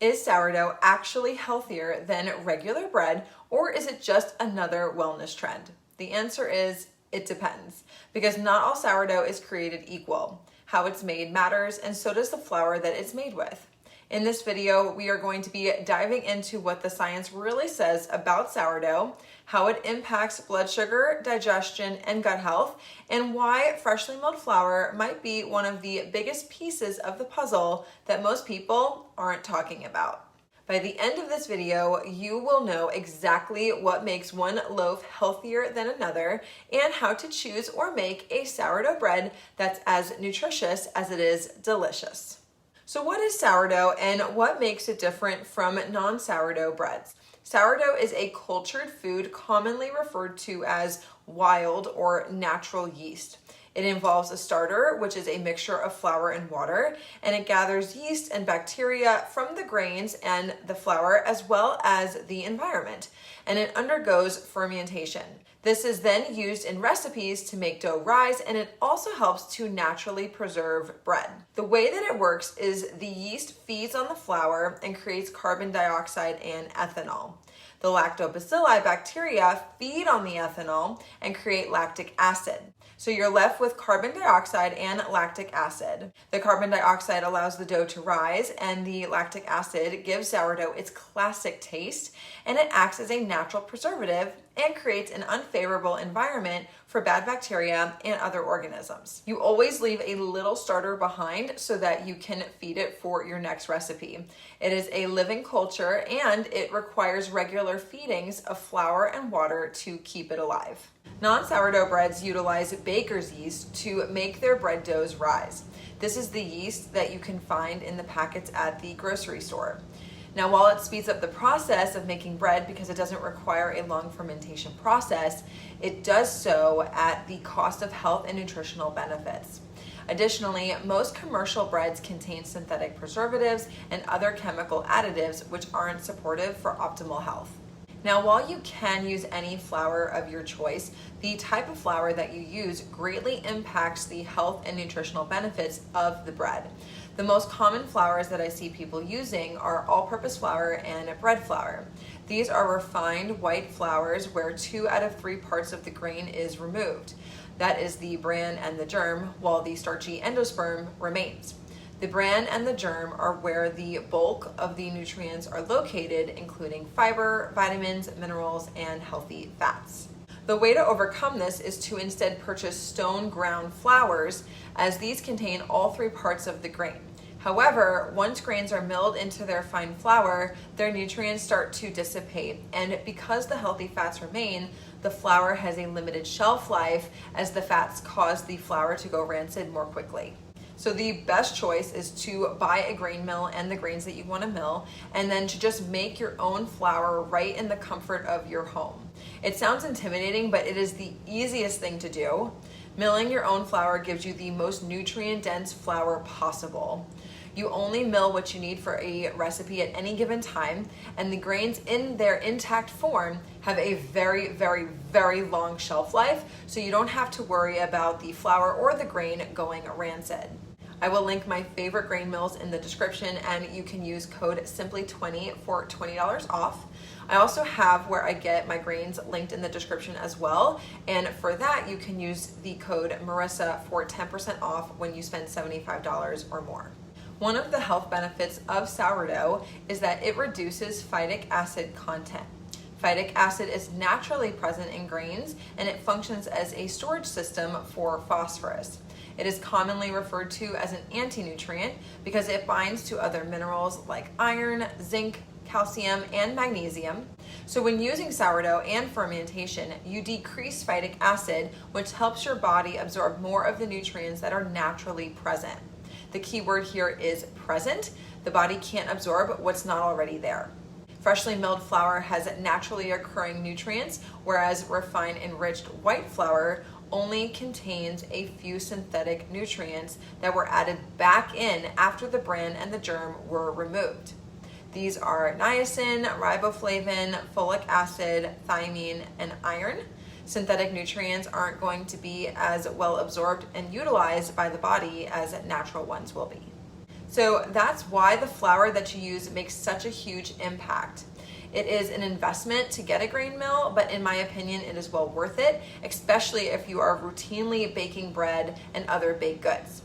Is sourdough actually healthier than regular bread, or is it just another wellness trend? The answer is it depends, because not all sourdough is created equal. How it's made matters, and so does the flour that it's made with. In this video, we are going to be diving into what the science really says about sourdough, how it impacts blood sugar, digestion, and gut health, and why freshly milled flour might be one of the biggest pieces of the puzzle that most people aren't talking about. By the end of this video, you will know exactly what makes one loaf healthier than another and how to choose or make a sourdough bread that's as nutritious as it is delicious. So what is sourdough and what makes it different from non-sourdough breads? Sourdough is a cultured food commonly referred to as wild or natural yeast. It involves a starter, which is a mixture of flour and water, and it gathers yeast and bacteria from the grains and the flour as well as the environment, and it undergoes fermentation. This is then used in recipes to make dough rise, and it also helps to naturally preserve bread. The way that it works is the yeast feeds on the flour and creates carbon dioxide and ethanol. The lactobacilli bacteria feed on the ethanol and create lactic acid. So you're left with carbon dioxide and lactic acid. The carbon dioxide allows the dough to rise, and the lactic acid gives sourdough its classic taste, and it acts as a natural preservative and creates an unfavorable environment for bad bacteria and other organisms. You always leave a little starter behind so that you can feed it for your next recipe. It is a living culture, and it requires regular feedings of flour and water to keep it alive. Non-sourdough breads utilize baker's yeast to make their bread doughs rise. This is the yeast that you can find in the packets at the grocery store. Now, while it speeds up the process of making bread because it doesn't require a long fermentation process, it does so at the cost of health and nutritional benefits. Additionally, most commercial breads contain synthetic preservatives and other chemical additives which aren't supportive for optimal health. Now, while you can use any flour of your choice, the type of flour that you use greatly impacts the health and nutritional benefits of the bread. The most common flours that I see people using are all-purpose flour and bread flour. These are refined white flours where 2 out of 3 parts of the grain is removed. That is the bran and the germ, while the starchy endosperm remains. The bran and the germ are where the bulk of the nutrients are located, including fiber, vitamins, minerals, and healthy fats. The way to overcome this is to instead purchase stone ground flours, as these contain all 3 parts of the grain. However, once grains are milled into their fine flour, their nutrients start to dissipate, and because the healthy fats remain, the flour has a limited shelf life, as the fats cause the flour to go rancid more quickly. So the best choice is to buy a grain mill and the grains that you want to mill, and then to just make your own flour right in the comfort of your home. It sounds intimidating, but it is the easiest thing to do. Milling your own flour gives you the most nutrient-dense flour possible. You only mill what you need for a recipe at any given time, and the grains in their intact form have a very, very, very long shelf life, so you don't have to worry about the flour or the grain going rancid. I will link my favorite grain mills in the description, and you can use code simply20 for $20 off. I also have where I get my grains linked in the description as well, and for that you can use the code Marissa for 10% off when you spend $75 or more. One of the health benefits of sourdough is that it reduces phytic acid content. Phytic acid is naturally present in grains, and it functions as a storage system for phosphorus. It is commonly referred to as an anti-nutrient because it binds to other minerals like iron, zinc, calcium, and magnesium. So when using sourdough and fermentation, you decrease phytic acid, which helps your body absorb more of the nutrients that are naturally present. The key word here is present. The body can't absorb what's not already there. Freshly milled flour has naturally occurring nutrients, whereas refined enriched white flour only contains a few synthetic nutrients that were added back in after the bran and the germ were removed. These are niacin, riboflavin, folic acid, thiamine, and iron. Synthetic nutrients aren't going to be as well absorbed and utilized by the body as natural ones will be. So that's why the flour that you use makes such a huge impact. It is an investment to get a grain mill, but in my opinion, it is well worth it, especially if you are routinely baking bread and other baked goods.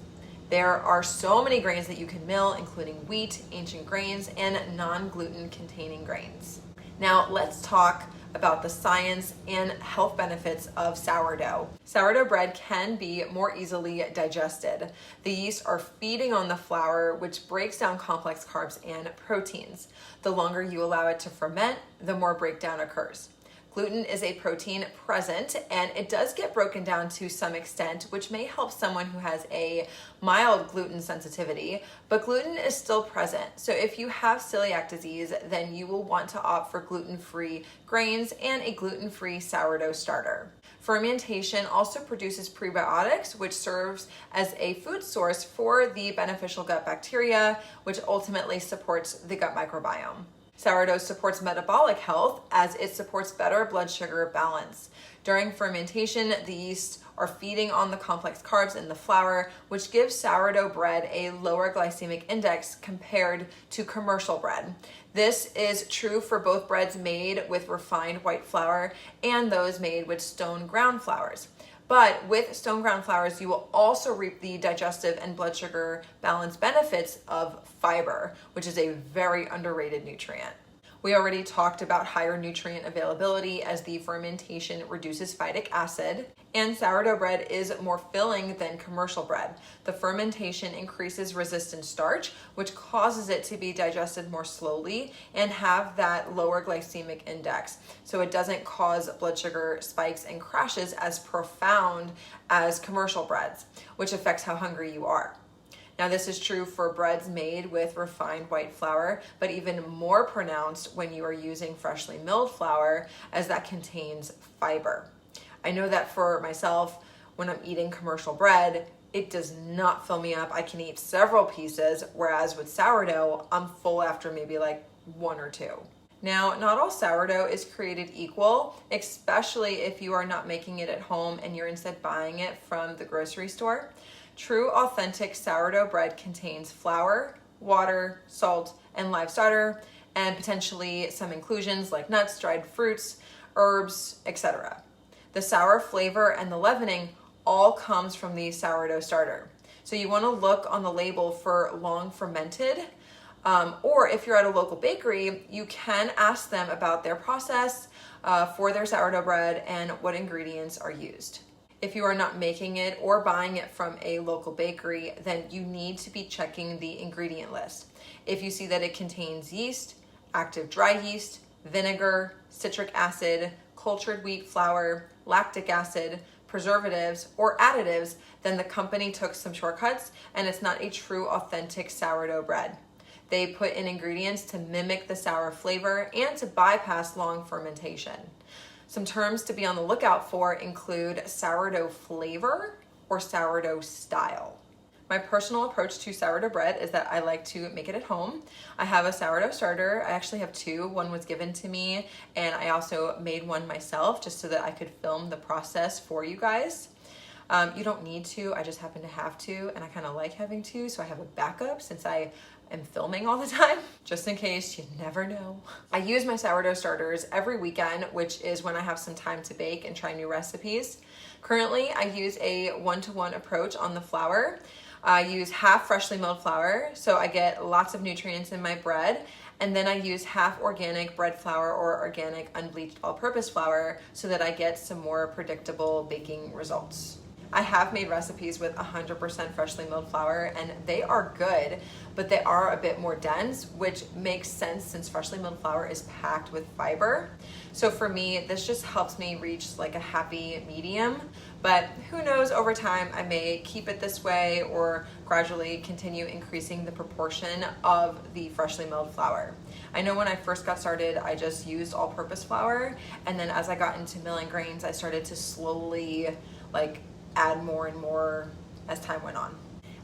There are so many grains that you can mill, including wheat, ancient grains, and non-gluten containing grains. Now let's talk about the science and health benefits of sourdough. Sourdough bread can be more easily digested. The yeast are feeding on the flour, which breaks down complex carbs and proteins. The longer you allow it to ferment, the more breakdown occurs. Gluten is a protein present, and it does get broken down to some extent, which may help someone who has a mild gluten sensitivity, but gluten is still present. So if you have celiac disease, then you will want to opt for gluten-free grains and a gluten-free sourdough starter. Fermentation also produces prebiotics, which serves as a food source for the beneficial gut bacteria, which ultimately supports the gut microbiome. Sourdough supports metabolic health as it supports better blood sugar balance. During fermentation, the yeast are feeding on the complex carbs in the flour, which gives sourdough bread a lower glycemic index compared to commercial bread. This is true for both breads made with refined white flour and those made with stone ground flours. But with stone ground flours, you will also reap the digestive and blood sugar balance benefits of fiber, which is a very underrated nutrient. We already talked about higher nutrient availability as the fermentation reduces phytic acid, and sourdough bread is more filling than commercial bread. The fermentation increases resistant starch, which causes it to be digested more slowly and have that lower glycemic index. So it doesn't cause blood sugar spikes and crashes as profound as commercial breads, which affects how hungry you are. Now, this is true for breads made with refined white flour, but even more pronounced when you are using freshly milled flour, as that contains fiber. I know that for myself, when I'm eating commercial bread, it does not fill me up. I can eat several pieces, whereas with sourdough, I'm full after maybe like one or two. Now, not all sourdough is created equal, especially if you are not making it at home and you're instead buying it from the grocery store. True, authentic sourdough bread contains flour, water, salt, and live starter, and potentially some inclusions like nuts, dried fruits, herbs, etc. The sour flavor and the leavening all comes from the sourdough starter. So you want to look on the label for long fermented, or if you're at a local bakery, you can ask them about their process for their sourdough bread and what ingredients are used. If you are not making it or buying it from a local bakery, then you need to be checking the ingredient list. If you see that it contains yeast, active dry yeast, vinegar, citric acid, cultured wheat flour, lactic acid, preservatives, or additives, then the company took some shortcuts and it's not a true authentic sourdough bread. They put in ingredients to mimic the sour flavor and to bypass long fermentation. Some terms to be on the lookout for include sourdough flavor or sourdough style. My personal approach to sourdough bread is that I like to make it at home. I have a sourdough starter. I actually have two. One was given to me, and I also made one myself just so that I could film the process for you guys. You don't need to, I just happen to have two, and I kind of like having two, so I have a backup since I am filming all the time, just in case, you never know. I use my sourdough starters every weekend, which is when I have some time to bake and try new recipes. Currently, I use a 1-to-1 approach on the flour. I use half freshly milled flour, so I get lots of nutrients in my bread, and then I use half organic bread flour or organic unbleached all-purpose flour so that I get some more predictable baking results. I have made recipes with 100% freshly milled flour, and they are good, but they are a bit more dense, which makes sense since freshly milled flour is packed with fiber. So for me, this just helps me reach like a happy medium, but who knows, over time I may keep it this way or gradually continue increasing the proportion of the freshly milled flour. I know when I first got started, I just used all-purpose flour, and then as I got into milling grains, I started to slowly add more and more as time went on.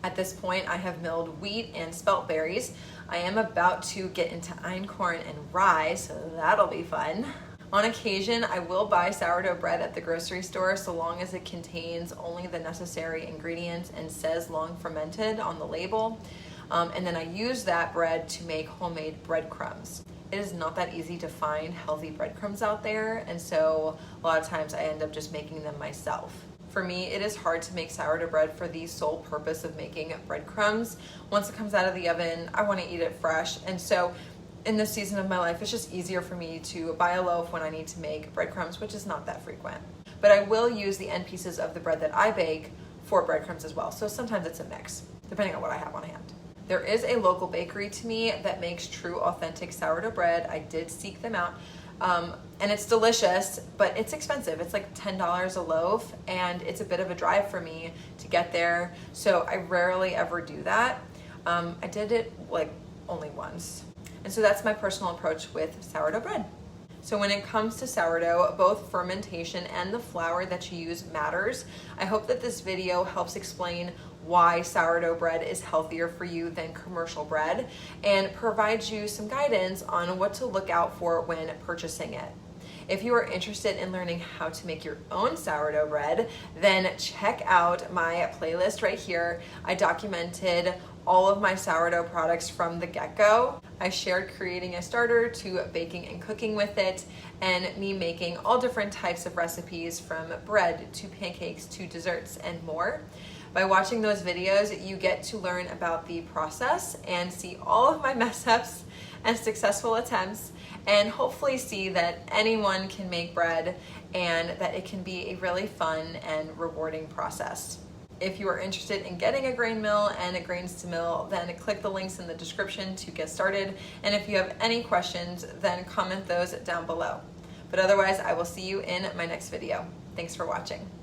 At this point, I have milled wheat and spelt berries. I am about to get into einkorn and rye, so that'll be fun. On occasion, I will buy sourdough bread at the grocery store so long as it contains only the necessary ingredients and says long fermented on the label. and then I use that bread to make homemade breadcrumbs. It is not that easy to find healthy breadcrumbs out there, and so a lot of times I end up just making them myself. For me, it is hard to make sourdough bread for the sole purpose of making breadcrumbs. Once it comes out of the oven, I want to eat it fresh, and so in this season of my life, it's just easier for me to buy a loaf when I need to make breadcrumbs, which is not that frequent. But I will use the end pieces of the bread that I bake for breadcrumbs as well, so sometimes it's a mix, depending on what I have on hand. There is a local bakery to me that makes true authentic sourdough bread. I did seek them out, and it's delicious, but it's expensive. It's like $10 a loaf, and it's a bit of a drive for me to get there, so I rarely ever do that. I did it like only once. And so that's my personal approach with sourdough bread. So when it comes to sourdough, both fermentation and the flour that you use matters. I hope that this video helps explain why sourdough bread is healthier for you than commercial bread and provides you some guidance on what to look out for when purchasing it. If you are interested in learning how to make your own sourdough bread, then check out my playlist right here. I documented all of my sourdough products from the get-go. I shared creating a starter to baking and cooking with it, and me making all different types of recipes from bread to pancakes to desserts and more. By watching those videos, you get to learn about the process and see all of my mess ups and successful attempts, and hopefully see that anyone can make bread and that it can be a really fun and rewarding process. If you are interested in getting a grain mill and a grains to mill, then click the links in the description to get started. And if you have any questions, then comment those down below. But otherwise, I will see you in my next video. Thanks for watching.